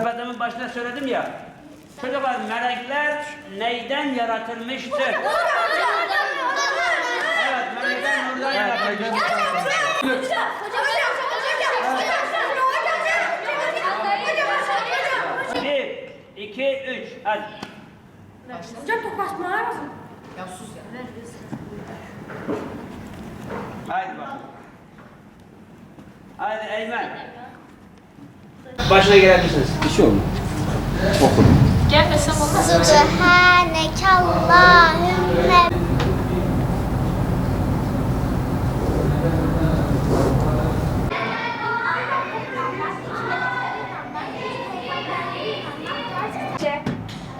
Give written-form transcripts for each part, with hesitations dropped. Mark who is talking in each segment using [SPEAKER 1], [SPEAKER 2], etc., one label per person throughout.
[SPEAKER 1] Adamın başına söyledim ya. Çocuklar melekler neyden yaratılmıştır? Evet, melekler nurdan yaratılmıştır. Bir, iki, üç, hadi.
[SPEAKER 2] Hocam toklaşmalar mısın?
[SPEAKER 3] Ya sus ya.
[SPEAKER 1] Haydi bakalım. Haydi Eymen. Başına gelebilirsiniz.
[SPEAKER 4] Bir şey olmaz. Oku.
[SPEAKER 2] Gelmesem olmaz.
[SPEAKER 5] Subhaneke Allahümme.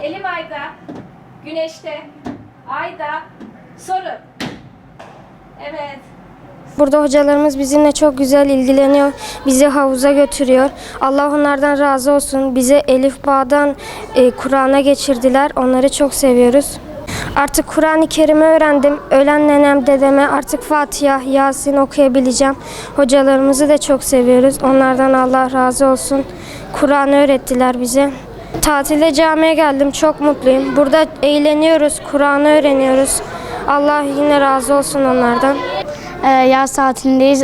[SPEAKER 2] Elim ayda, güneşte, ayda, soru. Evet.
[SPEAKER 6] Burada hocalarımız bizimle çok güzel ilgileniyor. Bizi havuza götürüyor. Allah onlardan razı olsun. Bize Elif Bağ'dan Kur'an'a geçirdiler. Onları çok seviyoruz. Artık Kur'an-ı Kerim'i öğrendim. Ölen nenem dedeme artık Fatiha, Yasin okuyabileceğim. Hocalarımızı da çok seviyoruz. Onlardan Allah razı olsun. Kur'an'ı öğrettiler bize. Tatilde camiye geldim. Çok mutluyum. Burada eğleniyoruz. Kur'an'ı öğreniyoruz. Allah yine razı olsun onlardan.
[SPEAKER 7] Yaz tatilindeyiz.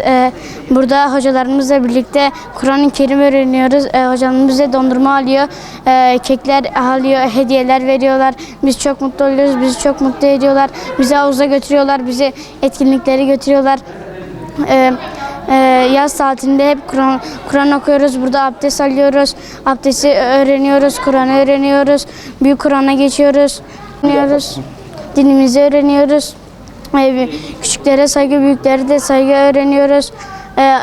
[SPEAKER 7] Burada hocalarımızla birlikte Kur'an-ı Kerim öğreniyoruz. Hocamız bize dondurma alıyor, kekler alıyor, hediyeler veriyorlar. Biz çok mutlu oluyoruz, bizi çok mutlu ediyorlar. Bizi havuza götürüyorlar, bizi etkinliklere götürüyorlar. Yaz tatilinde hep Kur'an okuyoruz. Burada abdest alıyoruz, abdesti öğreniyoruz, Kur'an'ı öğreniyoruz. Büyük Kur'an'a geçiyoruz, dinimizi öğreniyoruz. Küçüklere saygı, büyüklere de saygı öğreniyoruz.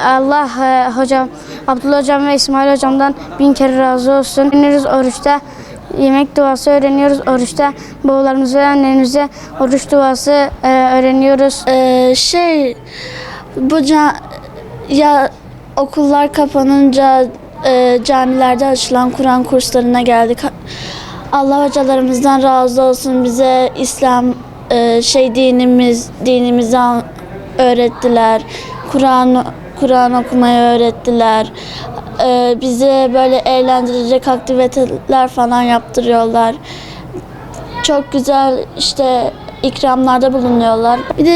[SPEAKER 7] Allah hocam, Abdullah hocam ve İsmail hocamdan 1000 kere razı olsun. Öğreniyoruz oruçta. Yemek duası öğreniyoruz oruçta. Babalarımıza ve annelerimize oruç duası öğreniyoruz.
[SPEAKER 5] Okullar kapanınca camilerde açılan Kur'an kurslarına geldik. Allah hocalarımızdan razı olsun. Bize İslam dinimizi öğrettiler. Kur'an okumayı öğrettiler. Bize böyle eğlendirecek aktiviteler falan yaptırıyorlar. Çok güzel ikramlarda bulunuyorlar. Bir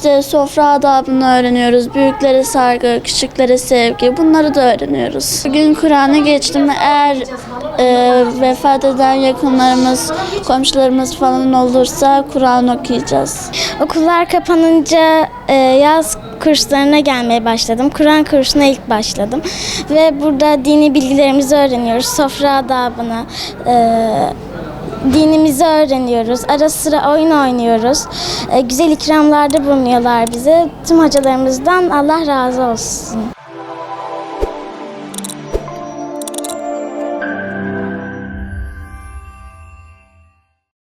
[SPEAKER 5] de sofra adabını öğreniyoruz. Büyüklere saygı, küçüklere sevgi, bunları da öğreniyoruz. Bugün Kur'an'a geçtim. Eğer vefat eden yakınlarımız, komşularımız falan olursa Kur'an okuyacağız.
[SPEAKER 7] Okullar kapanınca yaz kurslarına gelmeye başladım. Kur'an kursuna ilk başladım. Ve burada dini bilgilerimizi öğreniyoruz. Sofra adabını, dinimizi öğreniyoruz. Ara sıra oyun oynuyoruz. Güzel ikramlarda bulunuyorlar bize. Tüm hocalarımızdan Allah razı olsun.